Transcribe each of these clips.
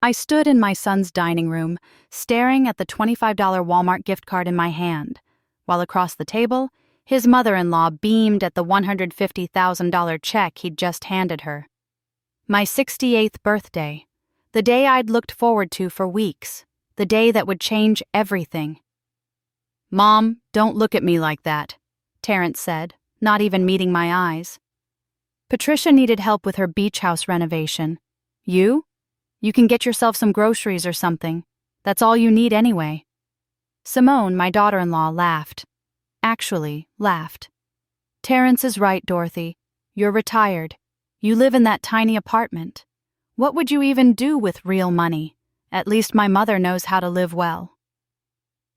I stood in my son's dining room, staring at the $25 Walmart gift card in my hand, while across the table, his mother-in-law beamed at the $150,000 check he'd just handed her. My 68th birthday, the day I'd looked forward to for weeks, the day that would change everything. "Mom, don't look at me like that," Terrence said, not even meeting my eyes. "Patricia needed help with her beach house renovation. You? You can get yourself some groceries or something. That's all you need anyway." Simone, my daughter-in-law, laughed. Actually, laughed. "Terrence is right, Dorothy. You're retired. You live in that tiny apartment. What would you even do with real money? At least my mother knows how to live well."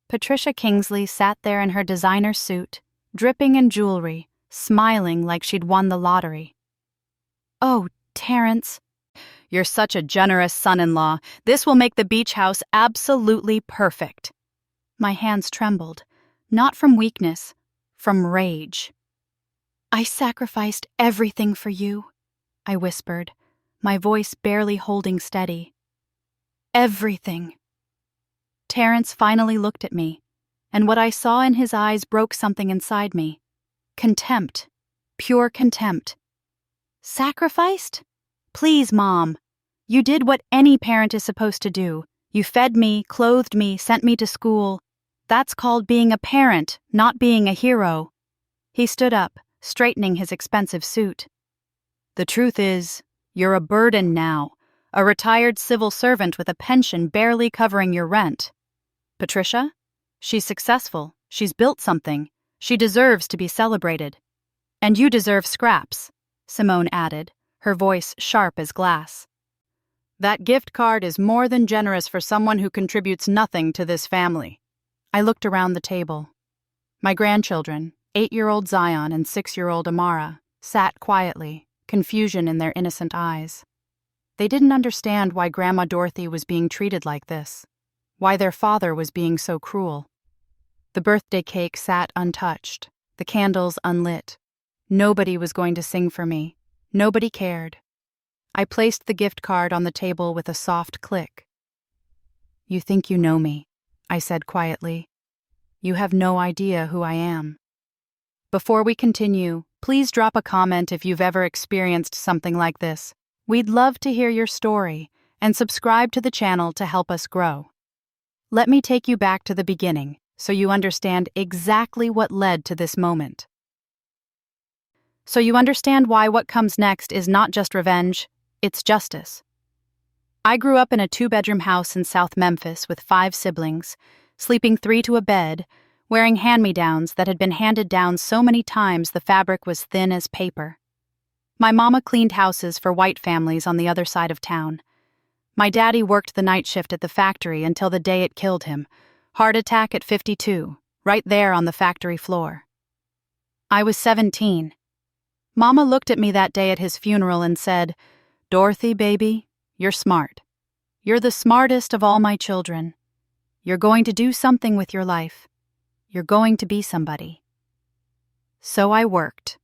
Patricia Kingsley sat there in her designer suit, dripping in jewelry, smiling like she'd won the lottery. "Oh, Terrence. You're such a generous son-in-law. This will make the beach house absolutely perfect." My hands trembled, not from weakness, from rage. "I sacrificed everything for you," I whispered, my voice barely holding steady. "Everything." Terrence finally looked at me, and what I saw in his eyes broke something inside me. Contempt. Pure contempt. "Sacrificed? Please, Mom. You did what any parent is supposed to do. You fed me, clothed me, sent me to school. That's called being a parent, not being a hero." He stood up, straightening his expensive suit. "The truth is, you're a burden now, a retired civil servant with a pension barely covering your rent. Patricia? She's successful, she's built something, she deserves to be celebrated. And you deserve scraps," Simone added, her voice sharp as glass. "That gift card is more than generous for someone who contributes nothing to this family." I looked around the table. My grandchildren, 8-year-old Zion and 6-year-old Amara, sat quietly, confusion in their innocent eyes. They didn't understand why Grandma Dorothy was being treated like this, why their father was being so cruel. The birthday cake sat untouched, the candles unlit. Nobody was going to sing for me. Nobody cared. I placed the gift card on the table with a soft click. "You think you know me," I said quietly. "You have no idea who I am." Before we continue, please drop a comment if you've ever experienced something like this. We'd love to hear your story, and subscribe to the channel to help us grow. Let me take you back to the beginning, so you understand exactly what led to this moment. So you understand why what comes next is not just revenge, it's justice. I grew up in a 2-bedroom house in South Memphis with 5 siblings, sleeping 3 to a bed, wearing hand-me-downs that had been handed down so many times the fabric was thin as paper. My mama cleaned houses for white families on the other side of town. My daddy worked the night shift at the factory until the day it killed him. Heart attack at 52, right there on the factory floor. I was 17. Mama looked at me that day at his funeral and said, "Dorothy, baby, you're smart. You're the smartest of all my children. You're going to do something with your life. You're going to be somebody." So I worked.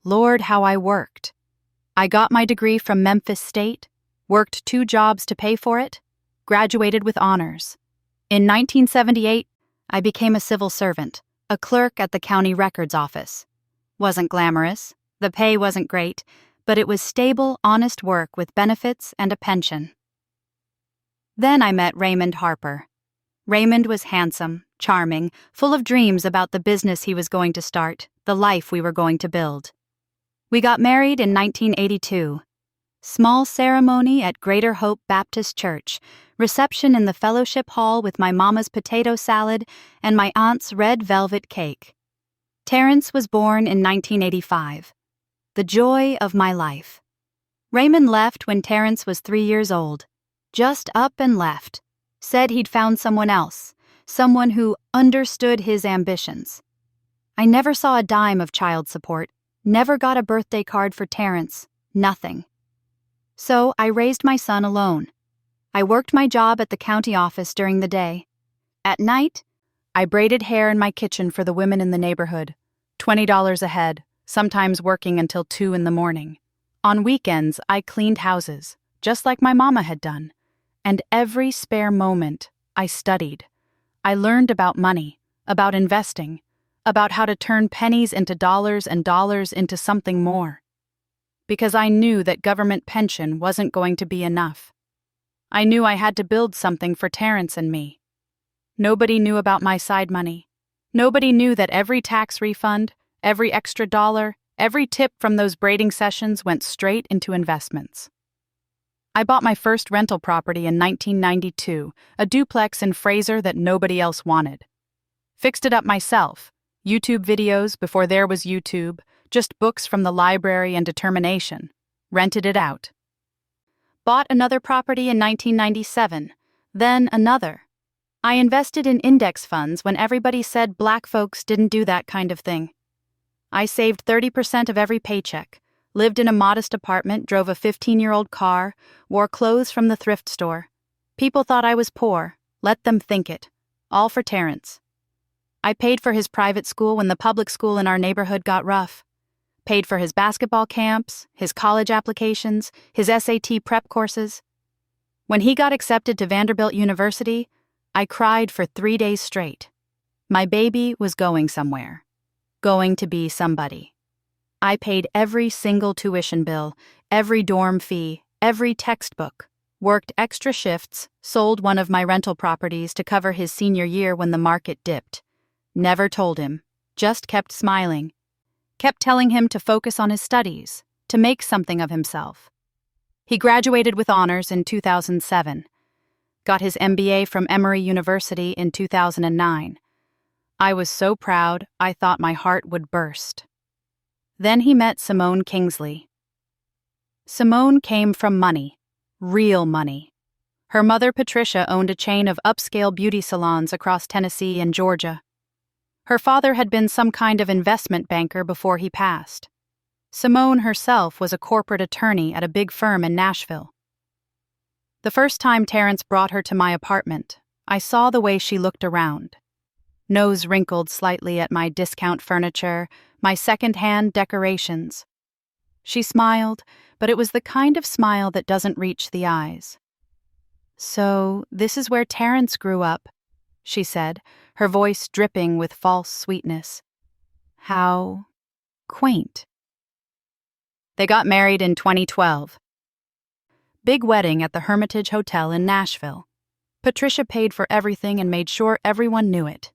Lord, how I worked. I got my degree from Memphis State, worked 2 jobs to pay for it, graduated with honors. In 1978, I became a civil servant, a clerk at the county records office. Wasn't glamorous, the pay wasn't great, but it was stable, honest work with benefits and a pension. Then I met Raymond Harper. Raymond was handsome, charming, full of dreams about the business he was going to start, the life we were going to build. We got married in 1982. Small ceremony at Greater Hope Baptist Church, reception in the fellowship hall with my mama's potato salad and my aunt's red velvet cake. Terrence was born in 1985. The joy of my life. Raymond left when Terrence was 3 years old. Just up and left. Said he'd found someone else, someone who understood his ambitions. I never saw a dime of child support, never got a birthday card for Terrence, nothing. So I raised my son alone. I worked my job at the county office during the day. At night, I braided hair in my kitchen for the women in the neighborhood, $20 a head, sometimes working until 2 in the morning. On weekends, I cleaned houses, just like my mama had done, And every spare moment, I studied. I learned about money, about investing, about how to turn pennies into dollars and dollars into something more. Because I knew that government pension wasn't going to be enough. I knew I had to build something for Terrence and me. Nobody knew about my side money. Nobody knew that every tax refund, every extra dollar, every tip from those braiding sessions went straight into investments. I bought my first rental property in 1992, a duplex in Fraser that nobody else wanted. Fixed it up myself, YouTube videos before there was YouTube, just books from the library and determination. Rented it out. Bought another property in 1997, then another. I invested in index funds when everybody said black folks didn't do that kind of thing. I saved 30% of every paycheck, lived in a modest apartment, drove a 15-year-old car, wore clothes from the thrift store. People thought I was poor. Let them think it. All for Terrence. I paid for his private school when the public school in our neighborhood got rough. Paid for his basketball camps, his college applications, his SAT prep courses. When he got accepted to Vanderbilt University, I cried for 3 days straight. My baby was going somewhere. Going to be somebody. I paid every single tuition bill, every dorm fee, every textbook, worked extra shifts, sold one of my rental properties to cover his senior year when the market dipped. Never told him, just kept smiling. Kept telling him to focus on his studies, to make something of himself. He graduated with honors in 2007. Got his MBA from Emory University in 2009. I was so proud, I thought my heart would burst. Then he met Simone Kingsley. Simone came from money, real money. Her mother, Patricia, owned a chain of upscale beauty salons across Tennessee and Georgia. Her father had been some kind of investment banker before he passed. Simone herself was a corporate attorney at a big firm in Nashville. The first time Terrence brought her to my apartment, I saw the way she looked around. Nose wrinkled slightly at my discount furniture, my second-hand decorations. She smiled, but it was the kind of smile that doesn't reach the eyes. "So, this is where Terrence grew up," she said, her voice dripping with false sweetness. "How quaint." They got married in 2012. Big wedding at the Hermitage Hotel in Nashville. Patricia paid for everything and made sure everyone knew it.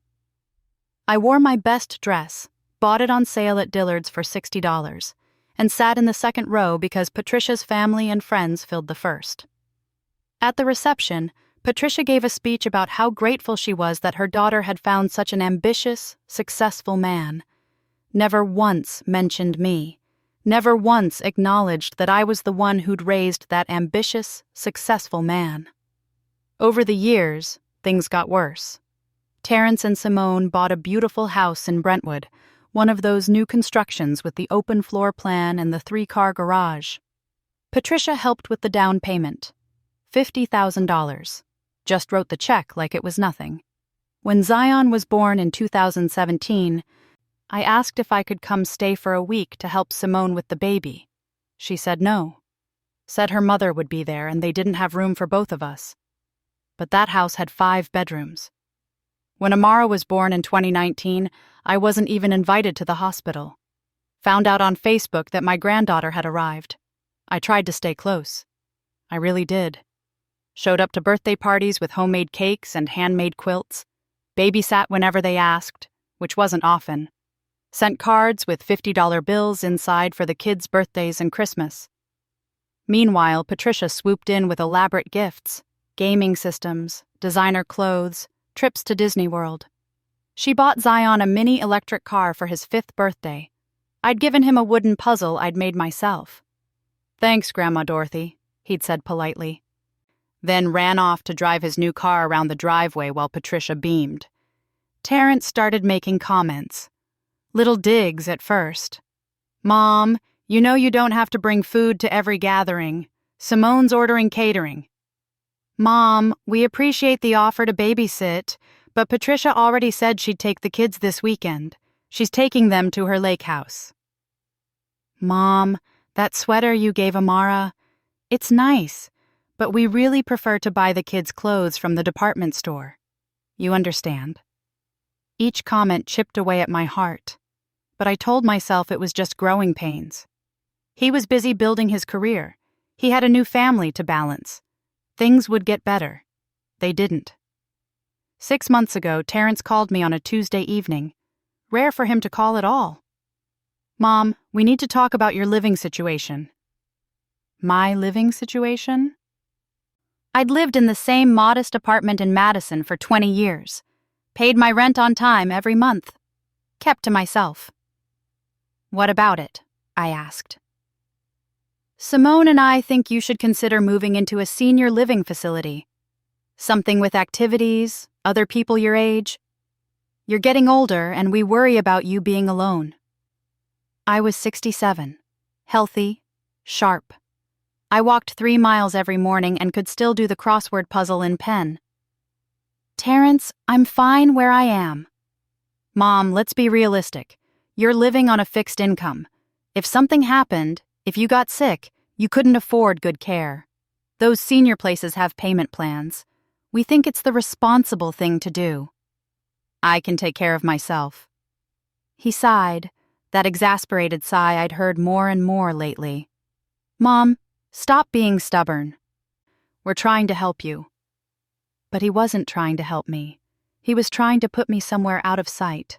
I wore my best dress, bought it on sale at Dillard's for $60, and sat in the second row because Patricia's family and friends filled the first. At the reception, Patricia gave a speech about how grateful she was that her daughter had found such an ambitious, successful man. Never once mentioned me. Never once acknowledged that I was the one who'd raised that ambitious, successful man. Over the years, things got worse. Terrence and Simone bought a beautiful house in Brentwood, one of those new constructions with the open floor plan and the 3-car garage. Patricia helped with the down payment, $50,000. Just wrote the check like it was nothing. When Zion was born in 2017, I asked if I could come stay for a week to help Simone with the baby. She said no. Said her mother would be there and they didn't have room for both of us. But that house had 5 bedrooms. When Amara was born in 2019, I wasn't even invited to the hospital. Found out on Facebook that my granddaughter had arrived. I tried to stay close. I really did. Showed up to birthday parties with homemade cakes and handmade quilts. Babysat whenever they asked, which wasn't often. Sent cards with $50 bills inside for the kids' birthdays and Christmas. Meanwhile, Patricia swooped in with elaborate gifts, gaming systems, designer clothes, trips to Disney World. She bought Zion a mini electric car for his 5th birthday. I'd given him a wooden puzzle I'd made myself. "Thanks, Grandma Dorothy," he'd said politely. Then ran off to drive his new car around the driveway while Patricia beamed. Terrence started making comments. Little digs at first. "Mom, you know you don't have to bring food to every gathering. Simone's ordering catering." "Mom, we appreciate the offer to babysit, but Patricia already said she'd take the kids this weekend. She's taking them to her lake house." "Mom, that sweater you gave Amara, it's nice, but we really prefer to buy the kids' clothes from the department store. You understand. Each comment chipped away at my heart, but I told myself it was just growing pains. He was busy building his career. He had a new family to balance. Things would get better. They didn't. 6 months ago, Terrence called me on a Tuesday evening. Rare for him to call at all. "Mom, we need to talk about your living situation." My living situation? I'd lived in the same modest apartment in Madison for 20 years. Paid my rent on time every month. Kept to myself. "What about it?" I asked. "Simone and I think you should consider moving into a senior living facility. Something with activities, other people your age. You're getting older, and we worry about you being alone." I was 67, healthy, sharp. I walked 3 miles every morning and could still do the crossword puzzle in pen. "Terrence, I'm fine where I am." "Mom, let's be realistic. You're living on a fixed income. If something happened, if you got sick, you couldn't afford good care. Those senior places have payment plans. We think it's the responsible thing to do." "I can take care of myself." He sighed, that exasperated sigh I'd heard more and more lately. "Mom, stop being stubborn. We're trying to help you." But he wasn't trying to help me. He was trying to put me somewhere out of sight,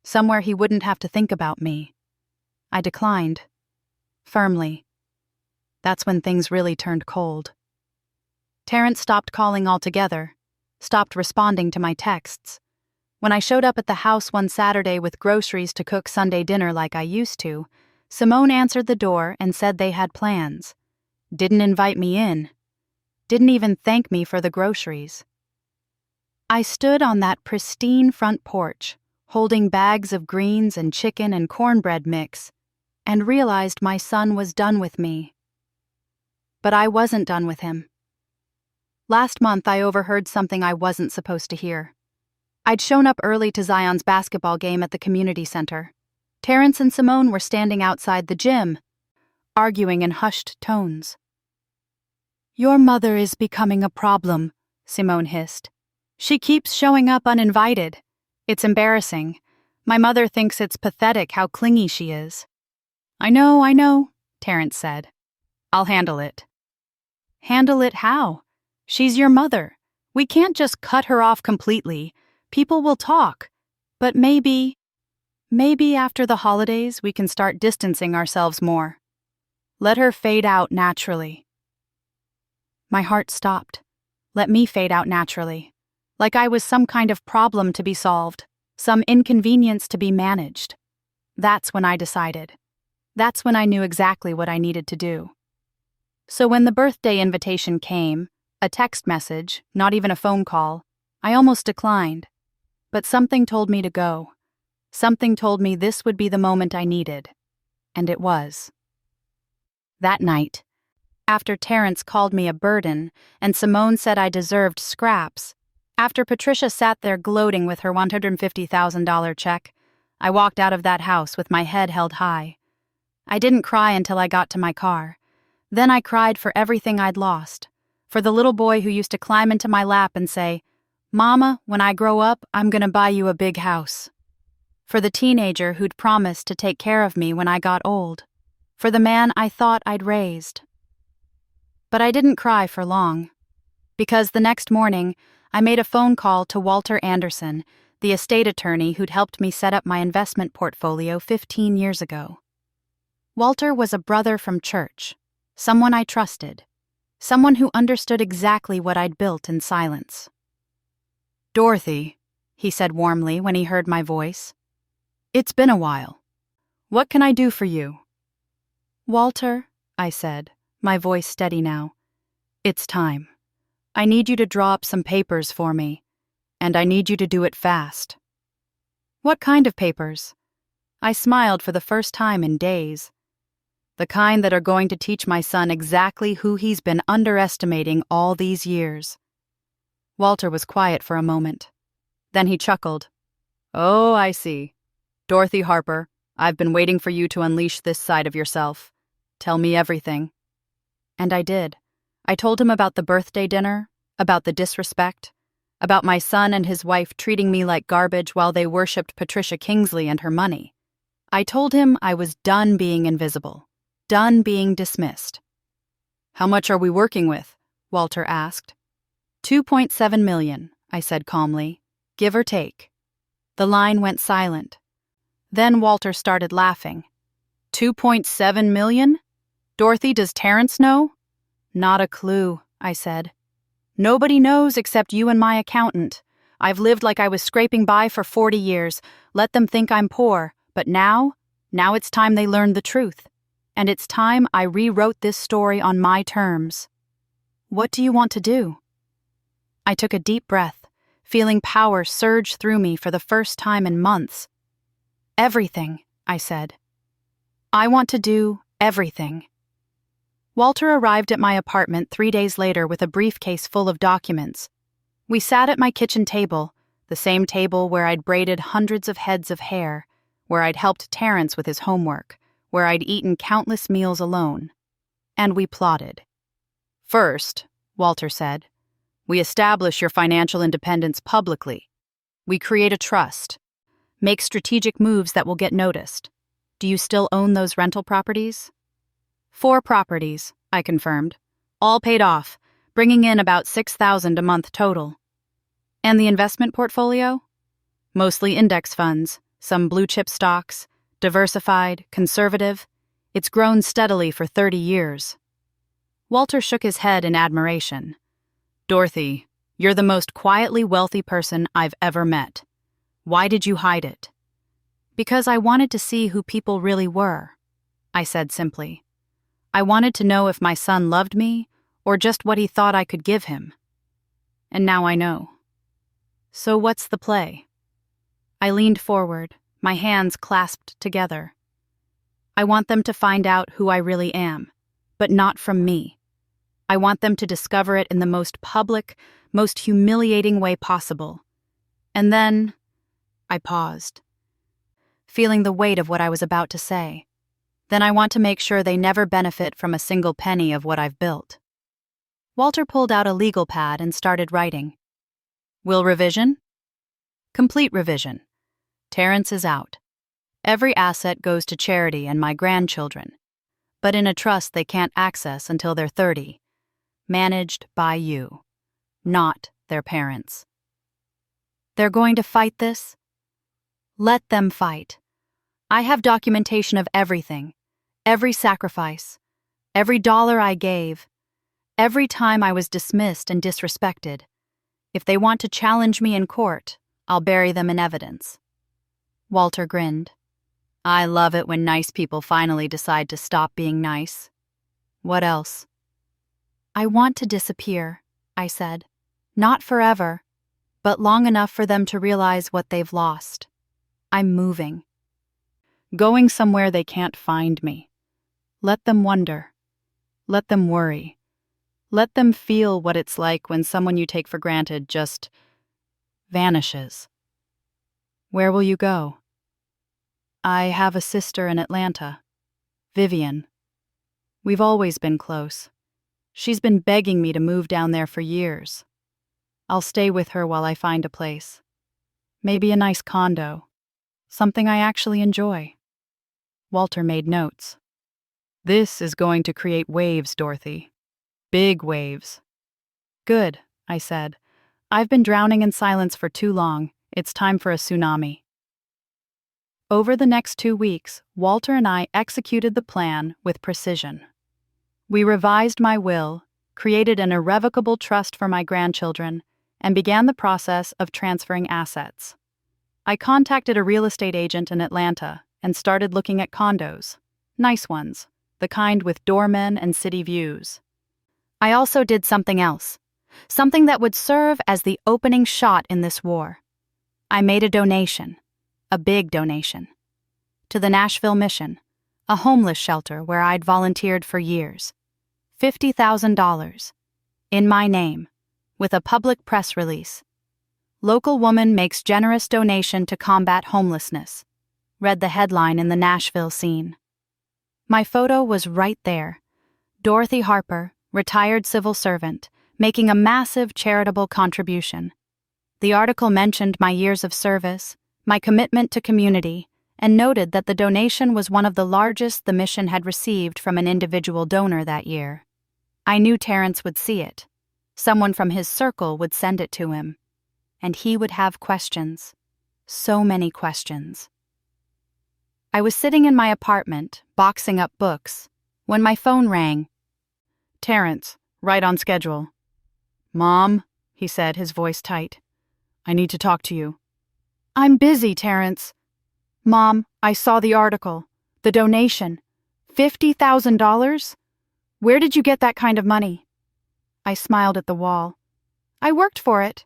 somewhere he wouldn't have to think about me. I declined. Firmly. That's when things really turned cold. Terrence stopped calling altogether, stopped responding to my texts. When I showed up at the house one Saturday with groceries to cook Sunday dinner like I used to, Simone answered the door and said they had plans. Didn't invite me in. Didn't even thank me for the groceries. I stood on that pristine front porch, holding bags of greens and chicken and cornbread mix, and realized my son was done with me. But I wasn't done with him. Last month I overheard something I wasn't supposed to hear. I'd shown up early to Zion's basketball game at the community center. Terrence and Simone were standing outside the gym, arguing in hushed tones. "Your mother is becoming a problem," Simone hissed. "She keeps showing up uninvited. It's embarrassing. My mother thinks it's pathetic how clingy she is." I know," Terrence said. "I'll handle it." "Handle it how? She's your mother. We can't just cut her off completely. People will talk. But maybe after the holidays we can start distancing ourselves more. Let her fade out naturally." My heart stopped. Let me fade out naturally. Like I was some kind of problem to be solved, some inconvenience to be managed. That's when I decided. That's when I knew exactly what I needed to do. So when the birthday invitation came, a text message, not even a phone call, I almost declined. But something told me to go. Something told me this would be the moment I needed. And it was. That night, after Terrence called me a burden and Simone said I deserved scraps, after Patricia sat there gloating with her $150,000 check, I walked out of that house with my head held high. I didn't cry until I got to my car. Then I cried for everything I'd lost, for the little boy who used to climb into my lap and say, "Mama, when I grow up, I'm gonna buy you a big house." For the teenager who'd promised to take care of me when I got old. For the man I thought I'd raised. But I didn't cry for long. Because the next morning, I made a phone call to Walter Anderson, the estate attorney who'd helped me set up my investment portfolio 15 years ago. Walter was a brother from church, someone I trusted, someone who understood exactly what I'd built in silence. "Dorothy," he said warmly when he heard my voice. "It's been a while. What can I do for you?" "Walter," I said, my voice steady now, "it's time. I need you to draw up some papers for me, and I need you to do it fast." "What kind of papers?" I smiled for the first time in days. "The kind that are going to teach my son exactly who he's been underestimating all these years." Walter was quiet for a moment. Then he chuckled. "Oh, I see. Dorothy Harper, I've been waiting for you to unleash this side of yourself. Tell me everything." And I did. I told him about the birthday dinner, about the disrespect, about my son and his wife treating me like garbage while they worshipped Patricia Kingsley and her money. I told him I was done being invisible, done being dismissed. "How much are we working with?" Walter asked. $2.7 million, I said calmly, give or take. The line went silent. Then Walter started laughing. $2.7 million? Dorothy, does Terrence know? Not a clue, I said. Nobody knows except you and my accountant. I've lived like I was scraping by for 40 years. Let them think I'm poor. But now it's time they learned the truth. And it's time I rewrote this story on my terms. What do you want to do? I took a deep breath, feeling power surge through me for the first time in months. Everything, I said. I want to do everything. Walter arrived at my apartment 3 days later with a briefcase full of documents. We sat at my kitchen table, the same table where I'd braided hundreds of heads of hair, where I'd helped Terrence with his homework, where I'd eaten countless meals alone. And we plotted. First, Walter said, we establish your financial independence publicly. We create a trust. Make strategic moves that will get noticed. Do you still own those rental properties? 4 properties, I confirmed. All paid off, bringing in about $6,000 a month total. And the investment portfolio? Mostly index funds, some blue-chip stocks, diversified, conservative. It's grown steadily for 30 years. Walter shook his head in admiration. Dorothy, you're the most quietly wealthy person I've ever met. Why did you hide it? Because I wanted to see who people really were, I said simply. I wanted to know if my son loved me or just what he thought I could give him. And now I know. So what's the play? I leaned forward, my hands clasped together. I want them to find out who I really am, but not from me. I want them to discover it in the most public, most humiliating way possible. And then I paused, feeling the weight of what I was about to say. Then I want to make sure they never benefit from a single penny of what I've built. Walter pulled out a legal pad and started writing. Will revision? Complete revision. Terrence is out. Every asset goes to charity and my grandchildren, but in a trust they can't access until they're 30. Managed by you, not their parents. They're going to fight this? Let them fight. I have documentation of everything, every sacrifice, every dollar I gave, every time I was dismissed and disrespected. If they want to challenge me in court, I'll bury them in evidence. Walter grinned. I love it when nice people finally decide to stop being nice. What else? I want to disappear, I said. Not forever, but long enough for them to realize what they've lost. I'm moving. Going somewhere they can't find me. Let them wonder. Let them worry. Let them feel what it's like when someone you take for granted just vanishes. Where will you go? I have a sister in Atlanta, Vivian. We've always been close. She's been begging me to move down there for years. I'll stay with her while I find a place. Maybe a nice condo. Something I actually enjoy. Walter made notes. This is going to create waves, Dorothy. Big waves. Good, I said. I've been drowning in silence for too long. It's time for a tsunami. Over the next 2 weeks, Walter and I executed the plan with precision. We revised my will, created an irrevocable trust for my grandchildren, and began the process of transferring assets. I contacted a real estate agent in Atlanta and started looking at condos. Nice ones, the kind with doormen and city views. I also did something else, something that would serve as the opening shot in this war. I made a donation, a big donation, to the Nashville Mission, a homeless shelter where I'd volunteered for years. $50,000, in my name, with a public press release. Local woman makes generous donation to combat homelessness, read the headline in the Nashville scene. My photo was right there. Dorothy Harper, retired civil servant, making a massive charitable contribution. The article mentioned my years of service, my commitment to community, and noted that the donation was one of the largest the mission had received from an individual donor that year. I knew Terrence would see it. Someone from his circle would send it to him. And he would have questions. So many questions. I was sitting in my apartment, boxing up books, when my phone rang. "Terrence, right on schedule." "Mom," he said, his voice tight. "I need to talk to you." "I'm busy, Terrence." "Mom, I saw the article. The donation. $50,000? Where did you get that kind of money?" I smiled at the wall. "I worked for it."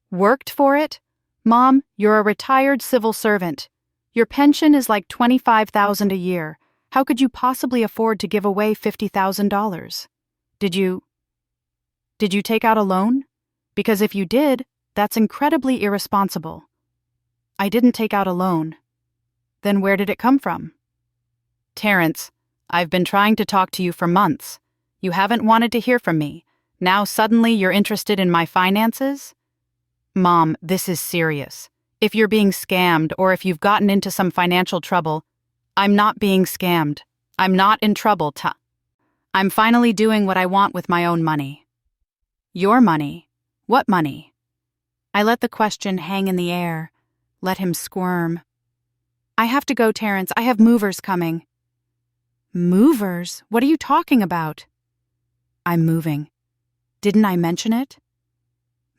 "Worked for it? Mom, you're a retired civil servant. Your pension is like $25,000 a year. How could you possibly afford to give away $50,000? Did you take out a loan? Because if you did, that's incredibly irresponsible." "I didn't take out a loan." "Then where did it come from?" "Terrence, I've been trying to talk to you for months. You haven't wanted to hear from me. Now suddenly you're interested in my finances?" "Mom, this is serious. If you're being scammed or if you've gotten into some financial trouble..." "I'm not being scammed. I'm not in trouble, I'm finally doing what I want with my own money." "Your money? What money?" I let the question hang in the air, let him squirm. "I have to go, Terrence. I have movers coming." "Movers? What are you talking about?" "I'm moving. Didn't I mention it?"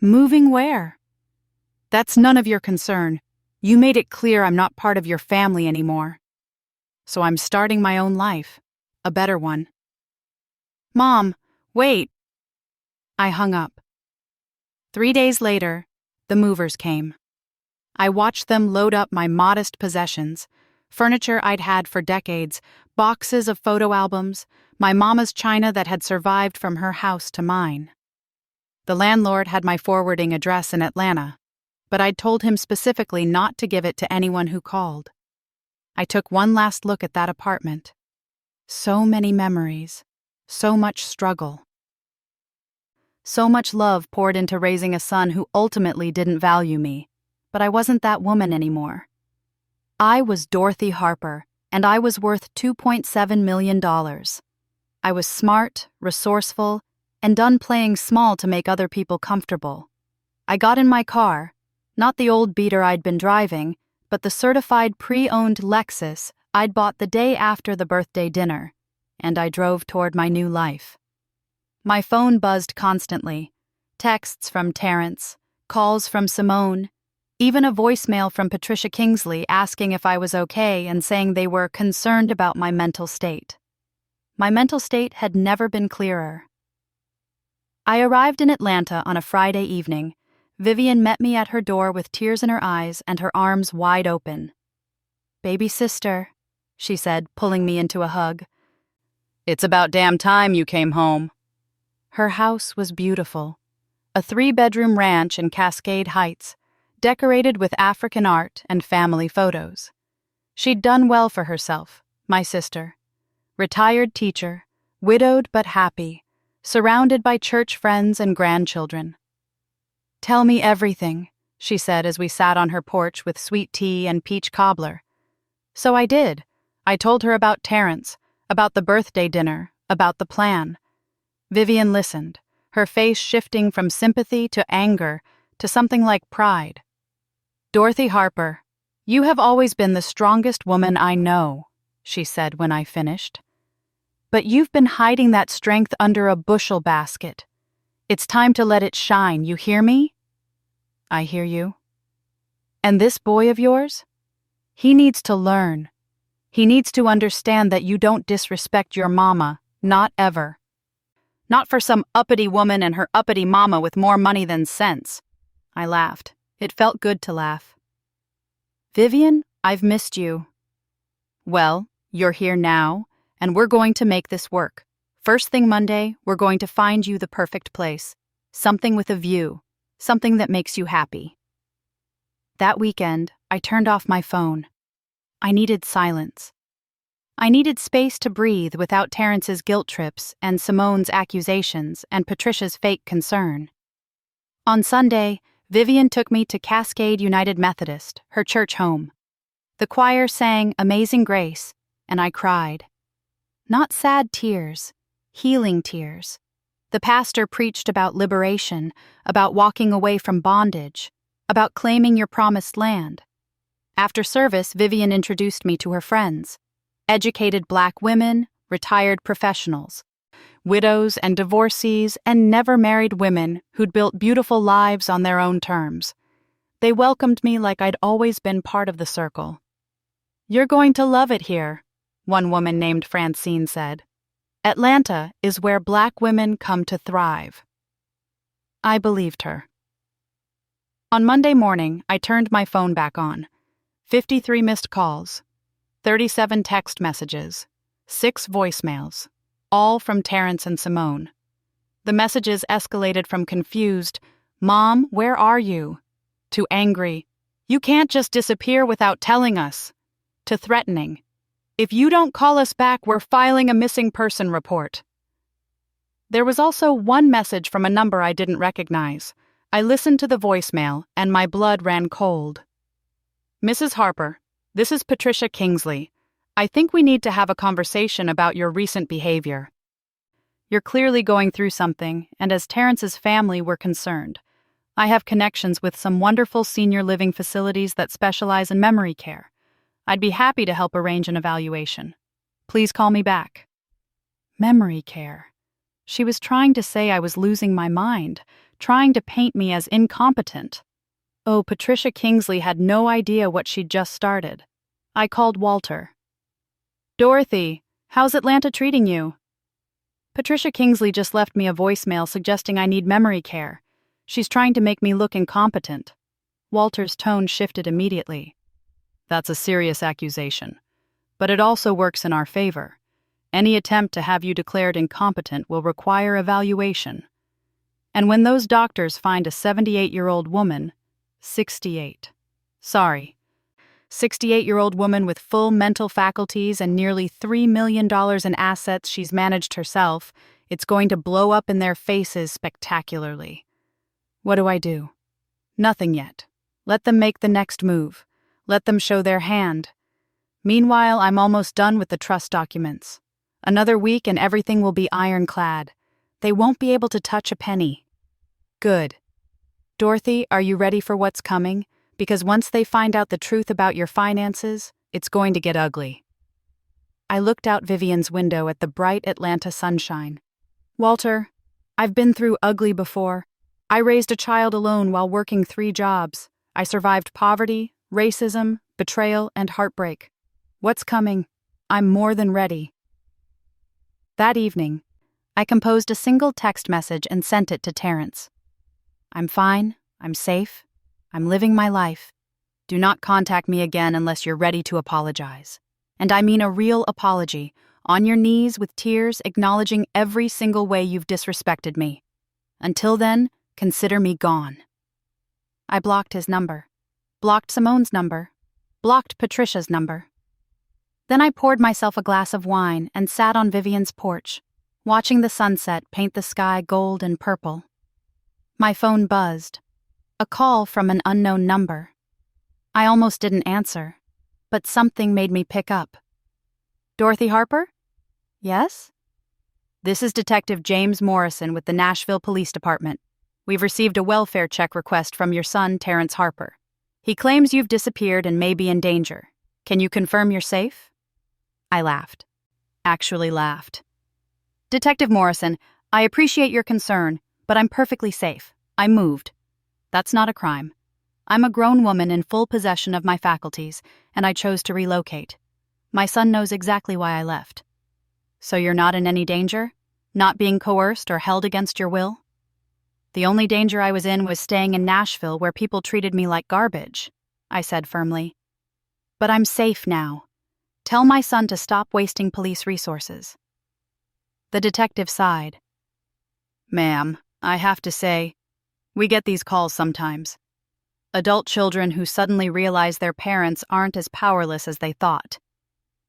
"Moving where?" "That's none of your concern. You made it clear I'm not part of your family anymore. So I'm starting my own life. A better one." "Mom, wait." I hung up. 3 days later, the movers came. I watched them load up my modest possessions, furniture I'd had for decades, boxes of photo albums, my mama's china that had survived from her house to mine. The landlord had my forwarding address in Atlanta, but I'd told him specifically not to give it to anyone who called. I took one last look at that apartment. So many memories, so much struggle. So much love poured into raising a son who ultimately didn't value me, but I wasn't that woman anymore. I was Dorothy Harper, and I was worth $2.7 million. I was smart, resourceful, and done playing small to make other people comfortable. I got in my car, not the old beater I'd been driving, but the certified pre-owned Lexus I'd bought the day after the birthday dinner, and I drove toward my new life. My phone buzzed constantly. Texts from Terrence, calls from Simone, even a voicemail from Patricia Kingsley asking if I was okay and saying they were concerned about my mental state. My mental state had never been clearer. I arrived in Atlanta on a Friday evening. Vivian met me at her door with tears in her eyes and her arms wide open. "Baby sister," she said, pulling me into a hug. "It's about damn time you came home." Her house was beautiful. A 3-bedroom ranch in Cascade Heights, decorated with African art and family photos. She'd done well for herself, my sister. Retired teacher, widowed but happy, surrounded by church friends and grandchildren. "Tell me everything," she said as we sat on her porch with sweet tea and peach cobbler. So I did. I told her about Terrence, about the birthday dinner, about the plan. Vivian listened, her face shifting from sympathy to anger to something like pride. "Dorothy Harper, you have always been the strongest woman I know," she said when I finished. "But you've been hiding that strength under a bushel basket. It's time to let it shine, you hear me?" "I hear you." "And this boy of yours? He needs to learn. He needs to understand that you don't disrespect your mama, not ever. Not for some uppity woman and her uppity mama with more money than sense." I laughed. It felt good to laugh. "Vivian, I've missed you." "Well, you're here now, and we're going to make this work. First thing Monday, we're going to find you the perfect place. Something with a view. Something that makes you happy." That weekend, I turned off my phone. I needed silence. I needed space to breathe without Terrence's guilt trips and Simone's accusations and Patricia's fake concern. On Sunday, Vivian took me to Cascade United Methodist, her church home. The choir sang Amazing Grace, and I cried. Not sad tears, healing tears. The pastor preached about liberation, about walking away from bondage, about claiming your promised land. After service, Vivian introduced me to her friends. Educated Black women, retired professionals, widows and divorcees, and never-married women who'd built beautiful lives on their own terms. They welcomed me like I'd always been part of the circle. "You're going to love it here," one woman named Francine said. "Atlanta is where Black women come to thrive." I believed her. On Monday morning, I turned my phone back on. 53 missed calls. 37 text messages, 6 voicemails, all from Terrence and Simone. The messages escalated from confused, "Mom, where are you?" to angry, "You can't just disappear without telling us," to threatening, "If you don't call us back, we're filing a missing person report." There was also one message from a number I didn't recognize. I listened to the voicemail, and my blood ran cold. "Mrs. Harper, this is Patricia Kingsley. I think we need to have a conversation about your recent behavior. You're clearly going through something, and as Terrence's family, we're concerned. I have connections with some wonderful senior living facilities that specialize in memory care. I'd be happy to help arrange an evaluation. Please call me back." Memory care. She was trying to say I was losing my mind, trying to paint me as incompetent. Oh, Patricia Kingsley had no idea what she'd just started. I called Walter. "Dorothy, how's Atlanta treating you?" "Patricia Kingsley just left me a voicemail suggesting I need memory care. She's trying to make me look incompetent." Walter's tone shifted immediately. "That's a serious accusation. But it also works in our favor. Any attempt to have you declared incompetent will require evaluation. And when those doctors find a 78-year-old woman, 68-year-old woman with full mental faculties and nearly $3 million in assets she's managed herself, it's going to blow up in their faces spectacularly. What do I do? Nothing yet. Let them make the next move. Let them show their hand. Meanwhile, I'm almost done with the trust documents. Another week and everything will be ironclad. They won't be able to touch a penny." "Good. Dorothy, are you ready for what's coming? Because once they find out the truth about your finances, it's going to get ugly." I looked out Vivian's window at the bright Atlanta sunshine. "Walter, I've been through ugly before. I raised a child alone while working 3 jobs. I survived poverty, racism, betrayal, and heartbreak. What's coming? I'm more than ready." That evening, I composed a single text message and sent it to Terrence. "I'm fine. I'm safe. I'm living my life. Do not contact me again unless you're ready to apologize. And I mean a real apology, on your knees with tears acknowledging every single way you've disrespected me. Until then, consider me gone." I blocked his number, blocked Simone's number, blocked Patricia's number. Then I poured myself a glass of wine and sat on Vivian's porch, watching the sunset paint the sky gold and purple. My phone buzzed. A call from an unknown number. I almost didn't answer, but something made me pick up. "Dorothy Harper?" "Yes?" "This is Detective James Morrison with the Nashville Police Department. We've received a welfare check request from your son, Terrence Harper. He claims you've disappeared and may be in danger. Can you confirm you're safe?" I laughed. Actually laughed. "Detective Morrison, I appreciate your concern, but I'm perfectly safe. I moved. That's not a crime. I'm a grown woman in full possession of my faculties, and I chose to relocate. My son knows exactly why I left." "So you're not in any danger? Not being coerced or held against your will?" "The only danger I was in was staying in Nashville where people treated me like garbage," I said firmly. "But I'm safe now. Tell my son to stop wasting police resources." The detective sighed. "Ma'am, I have to say, we get these calls sometimes. Adult children who suddenly realize their parents aren't as powerless as they thought.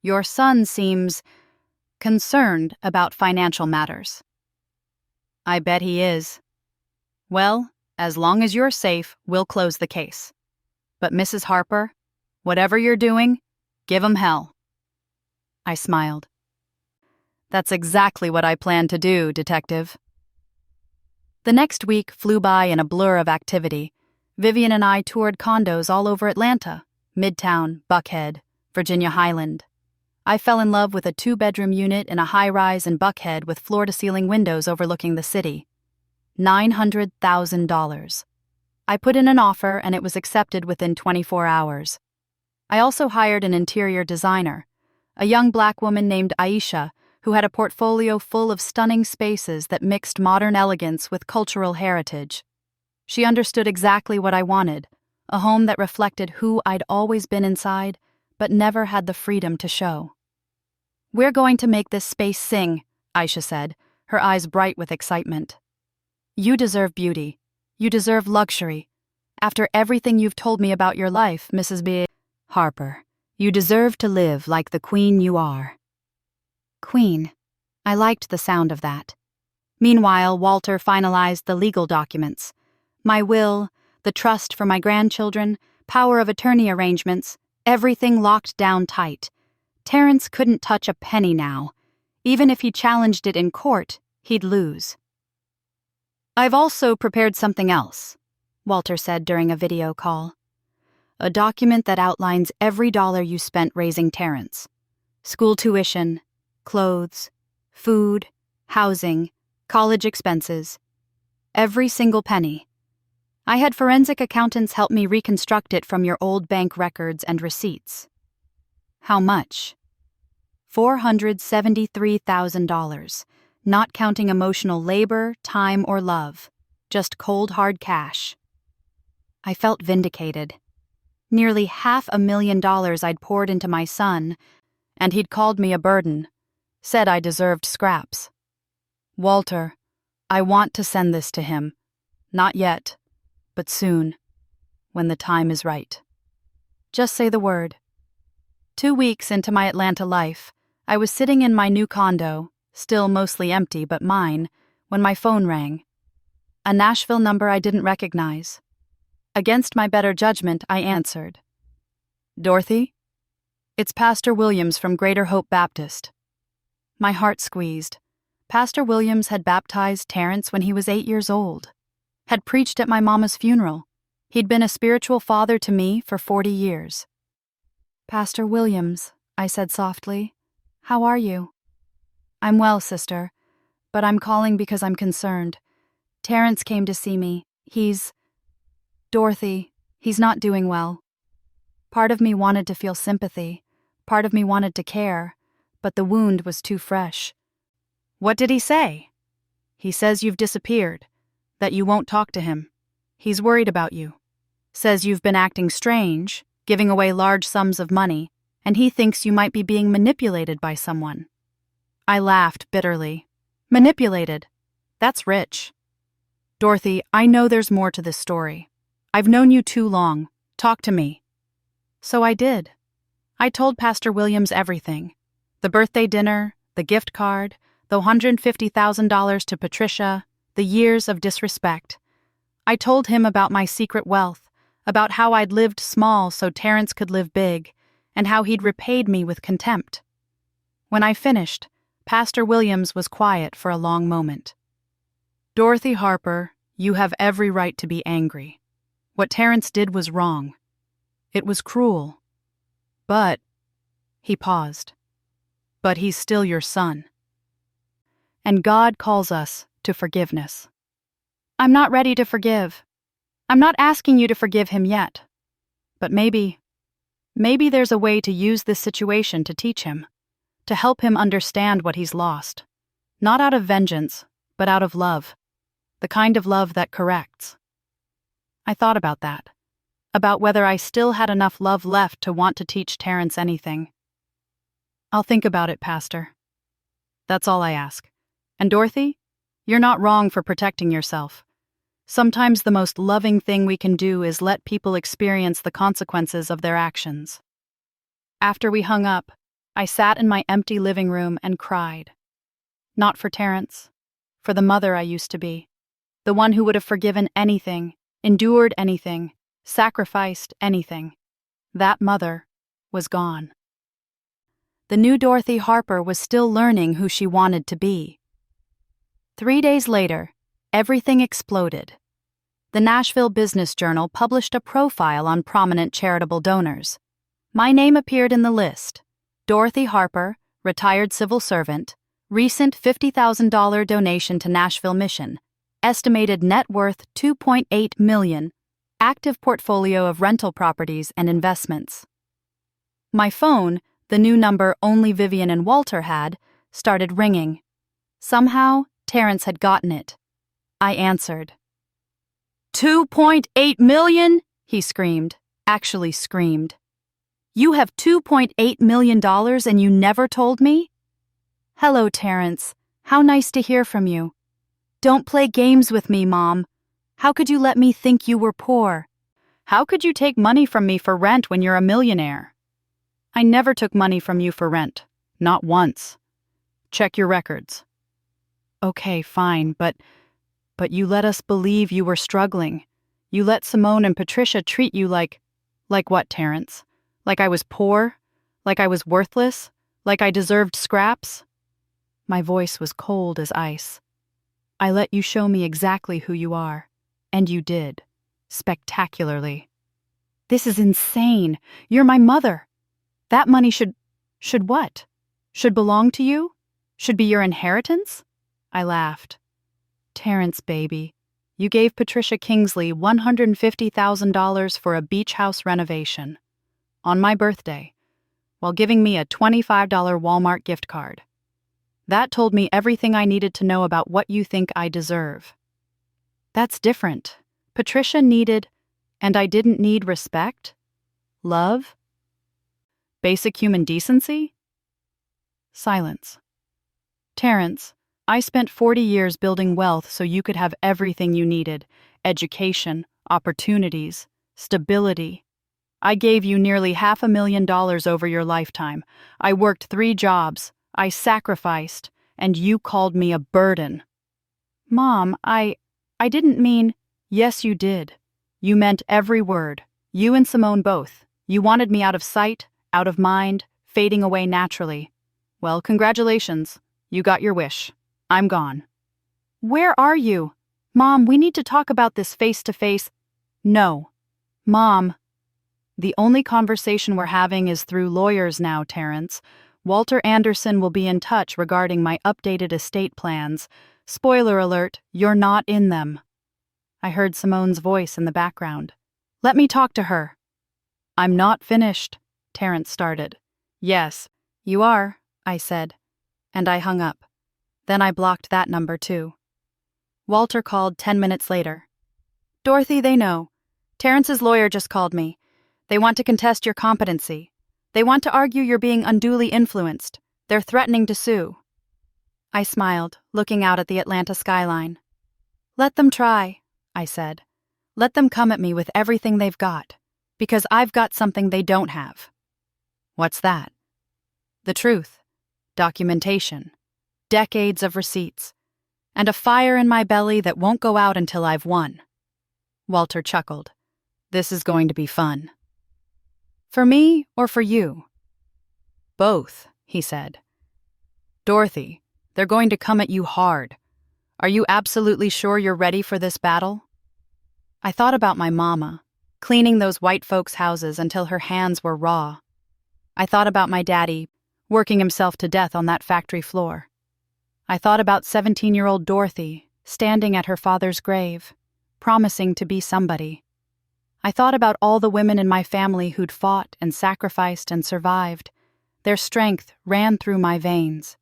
Your son seems concerned about financial matters." "I bet he is." "Well, as long as you're safe, we'll close the case. But Mrs. Harper, whatever you're doing, give 'em hell." I smiled. "That's exactly what I plan to do, Detective." The next week flew by in a blur of activity. Vivian and I toured condos all over Atlanta, Midtown, Buckhead, Virginia Highland. I fell in love with a 2-bedroom unit in a high-rise in Buckhead with floor-to-ceiling windows overlooking the city. $900,000. I put in an offer and it was accepted within 24 hours. I also hired an interior designer, a young black woman named Aisha, who had a portfolio full of stunning spaces that mixed modern elegance with cultural heritage. She understood exactly what I wanted, a home that reflected who I'd always been inside, but never had the freedom to show. "We're going to make this space sing," Aisha said, her eyes bright with excitement. "You deserve beauty. You deserve luxury. After everything you've told me about your life, Mrs. B. Harper, you deserve to live like the queen you are." Queen. I liked the sound of that. Meanwhile, Walter finalized the legal documents. My will, the trust for my grandchildren, power of attorney arrangements, everything locked down tight. Terrence couldn't touch a penny now. Even if he challenged it in court, he'd lose. "I've also prepared something else," Walter said during a video call. "A document that outlines every dollar you spent raising Terrence. School tuition, clothes, food, housing, college expenses. Every single penny. I had forensic accountants help me reconstruct it from your old bank records and receipts." "How much?" $473,000, not counting emotional labor, time, or love. Just cold, hard cash. I felt vindicated. Nearly $500,000 I'd poured into my son, and he'd called me a burden, said I deserved scraps. "Walter, I want to send this to him. Not yet, but soon, when the time is right. Just say the word." 2 weeks into my Atlanta life, I was sitting in my new condo, still mostly empty but mine, when my phone rang. A Nashville number I didn't recognize. Against my better judgment, I answered. "Dorothy? It's Pastor Williams from Greater Hope Baptist." My heart squeezed. Pastor Williams had baptized Terrence when he was 8 years old, had preached at my mama's funeral. He'd been a spiritual father to me for 40 years. "Pastor Williams," I said softly, "how are you?" "I'm well, sister, but I'm calling because I'm concerned. Terrence came to see me. Dorothy, he's not doing well. Part of me wanted to feel sympathy, part of me wanted to care, but the wound was too fresh." "What did he say?" "He says you've disappeared, that you won't talk to him. He's worried about you. Says you've been acting strange, giving away large sums of money, and he thinks you might be being manipulated by someone." I laughed bitterly. "Manipulated? That's rich." "Dorothy, I know there's more to this story. I've known you too long. Talk to me." So I did. I told Pastor Williams everything. The birthday dinner, the gift card, the $150,000 to Patricia, the years of disrespect. I told him about my secret wealth, about how I'd lived small so Terrence could live big, and how he'd repaid me with contempt. When I finished, Pastor Williams was quiet for a long moment. "Dorothy Harper, you have every right to be angry. What Terrence did was wrong. It was cruel. But," he paused, "but he's still your son. And God calls us to forgiveness." "I'm not ready to forgive. I'm not asking you to forgive him yet. But maybe there's a way to use this situation to teach him, to help him understand what he's lost. Not out of vengeance, but out of love. The kind of love that corrects." I thought about that, about whether I still had enough love left to want to teach Terrence anything. "I'll think about it, Pastor. That's all I ask. And Dorothy, you're not wrong for protecting yourself. Sometimes the most loving thing we can do is let people experience the consequences of their actions." After we hung up, I sat in my empty living room and cried. Not for Terrence, for the mother I used to be, the one who would have forgiven anything, endured anything, sacrificed anything. That mother was gone. The new Dorothy Harper was still learning who she wanted to be. 3 days later, everything exploded. The Nashville Business Journal published a profile on prominent charitable donors. My name appeared in the list. Dorothy Harper, retired civil servant, recent $50,000 donation to Nashville Mission, estimated net worth $2.8 million, active portfolio of rental properties and investments. My phone, the new number only Vivian and Walter had, started ringing. Somehow, Terrence had gotten it. I answered. $2.8 million? He screamed, actually screamed. You have $2.8 million and you never told me? Hello, Terrence. How nice to hear from you. Don't play games with me, Mom. How could you let me think you were poor? How could you take money from me for rent when you're a millionaire? I never took money from you for rent. Not once. Check your records. Okay, fine, but you let us believe you were struggling. You let Simone and Patricia treat you like what, Terrence? Like I was poor? Like I was worthless? Like I deserved scraps? My voice was cold as ice. I let you show me exactly who you are. And you did. Spectacularly. This is insane. You're my mother. That money should what? Should belong to you? Should be your inheritance? I laughed. Terrence, baby, you gave Patricia Kingsley $150,000 for a beach house renovation. On my birthday, while giving me a $25 Walmart gift card. That told me everything I needed to know about what you think I deserve. That's different. Patricia needed, and I didn't need respect? Love? Basic human decency? Silence. Terrence, I spent 40 years building wealth so you could have everything you needed. Education, opportunities, stability. I gave you nearly $500,000 over your lifetime. I worked 3 jobs. I sacrificed, and you called me a burden. Mom, I didn't mean... Yes, you did. You meant every word. You and Simone both. You wanted me out of sight, out of mind, fading away naturally. Well, congratulations. You got your wish. I'm gone. Where are you? Mom, we need to talk about this face-to-face. No. Mom. The only conversation we're having is through lawyers now, Terrence. Walter Anderson will be in touch regarding my updated estate plans. Spoiler alert, you're not in them. I heard Simone's voice in the background. Let me talk to her. I'm not finished, Terrence started. Yes, you are, I said, and I hung up. Then I blocked that number too. Walter called 10 minutes later. Dorothy, they know. Terrence's lawyer just called me. They want to contest your competency. They want to argue you're being unduly influenced. They're threatening to sue. I smiled, looking out at the Atlanta skyline. Let them try, I said. Let them come at me with everything they've got, because I've got something they don't have. What's that? The truth. Documentation. Decades of receipts. And a fire in my belly that won't go out until I've won. Walter chuckled. This is going to be fun. For me or for you? Both, he said. Dorothy, they're going to come at you hard. Are you absolutely sure you're ready for this battle? I thought about my mama, cleaning those white folks' houses until her hands were raw. I thought about my daddy, working himself to death on that factory floor. I thought about 17-year-old Dorothy, standing at her father's grave, promising to be somebody. I thought about all the women in my family who'd fought and sacrificed and survived. Their strength ran through my veins.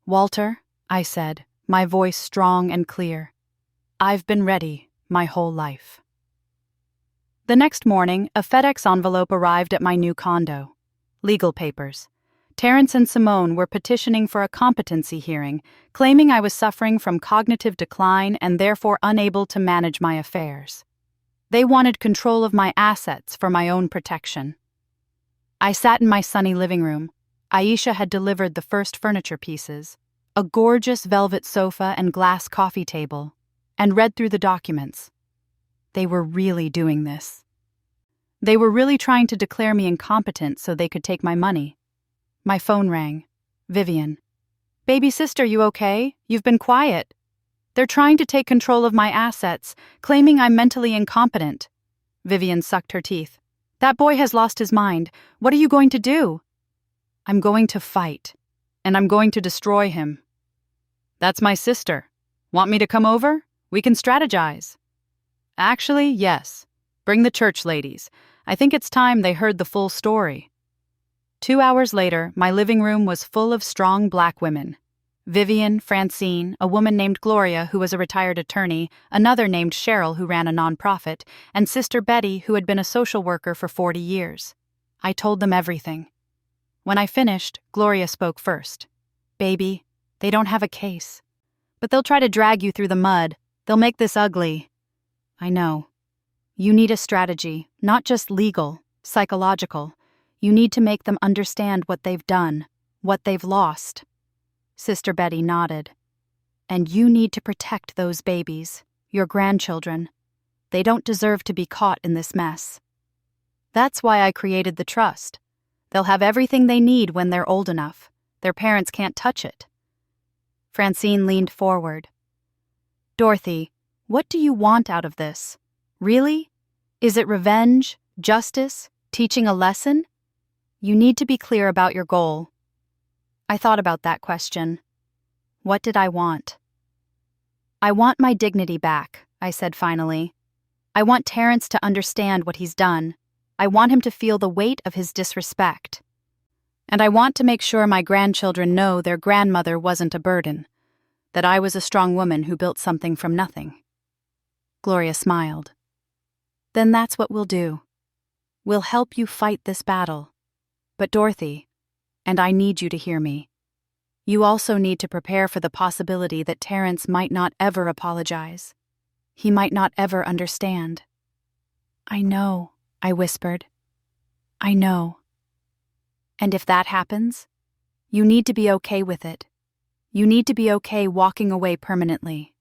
Walter, I said, my voice strong and clear, I've been ready my whole life. The next morning, a FedEx envelope arrived at my new condo. Legal papers. Terrence and Simone were petitioning for a competency hearing, claiming I was suffering from cognitive decline and therefore unable to manage my affairs. They wanted control of my assets for my own protection. I sat in my sunny living room. Aisha had delivered the first furniture pieces, a gorgeous velvet sofa and glass coffee table, and read through the documents. They were really doing this. They were really trying to declare me incompetent so they could take my money. My phone rang. Vivian. "Baby sister, you okay? You've been quiet. They're trying to take control of my assets, claiming I'm mentally incompetent." Vivian sucked her teeth. "That boy has lost his mind. What are you going to do?" "I'm going to fight, and I'm going to destroy him." "That's my sister. Want me to come over? We can strategize." "Actually, yes. Bring the church ladies. I think it's time they heard the full story." 2 hours later, my living room was full of strong black women. Vivian, Francine, a woman named Gloria who was a retired attorney, another named Cheryl who ran a nonprofit, and Sister Betty who had been a social worker for 40 years. I told them everything. When I finished, Gloria spoke first. "Baby, they don't have a case. But they'll try to drag you through the mud. They'll make this ugly." "I know. You need a strategy, not just legal, psychological. You need to make them understand what they've done, what they've lost." Sister Betty nodded. "And you need to protect those babies, your grandchildren. They don't deserve to be caught in this mess. That's why I created the trust. They'll have everything they need when they're old enough. Their parents can't touch it." Francine leaned forward. "Dorothy, what do you want out of this? Really? Is it revenge, justice, teaching a lesson? You need to be clear about your goal." I thought about that question. What did I want? "I want my dignity back," I said finally. "I want Terrence to understand what he's done. I want him to feel the weight of his disrespect. And I want to make sure my grandchildren know their grandmother wasn't a burden, that I was a strong woman who built something from nothing." Gloria smiled. "Then that's what we'll do. We'll help you fight this battle. But Dorothy, and I need you to hear me, you also need to prepare for the possibility that Terrence might not ever apologize. He might not ever understand." "I know," I whispered. "I know." "And if that happens, you need to be okay with it. You need to be okay walking away permanently."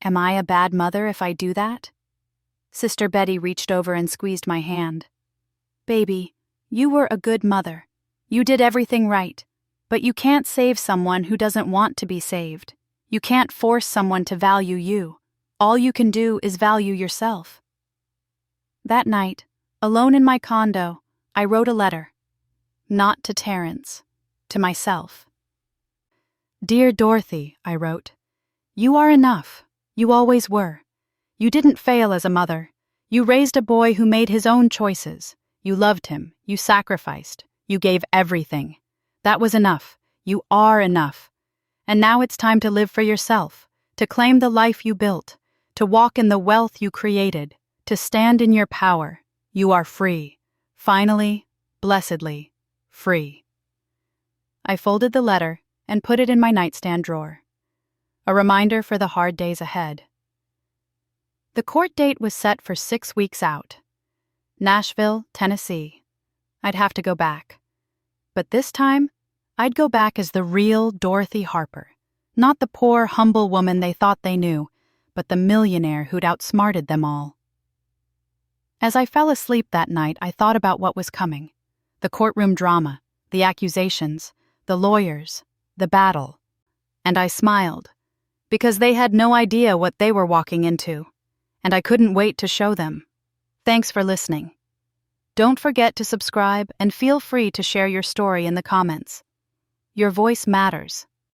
"Am I a bad mother if I do that?" Sister Betty reached over and squeezed my hand. "Baby, you were a good mother. You did everything right. But you can't save someone who doesn't want to be saved. You can't force someone to value you. All you can do is value yourself." That night, alone in my condo, I wrote a letter. Not to Terrence, to myself. "Dear Dorothy," I wrote, "you are enough. You always were. You didn't fail as a mother. You raised a boy who made his own choices. You loved him. You sacrificed. You gave everything. That was enough. You are enough. And now it's time to live for yourself, to claim the life you built, to walk in the wealth you created, to stand in your power. You are free. Finally, blessedly, free." I folded the letter and put it in my nightstand drawer. A reminder for the hard days ahead. The court date was set for 6 weeks out. Nashville, Tennessee. I'd have to go back. But this time, I'd go back as the real Dorothy Harper. Not the poor, humble woman they thought they knew, but the millionaire who'd outsmarted them all. As I fell asleep that night, I thought about what was coming. The courtroom drama, the accusations, the lawyers, the battle. And I smiled, because they had no idea what they were walking into, and I couldn't wait to show them. Thanks for listening. Don't forget to subscribe and feel free to share your story in the comments. Your voice matters.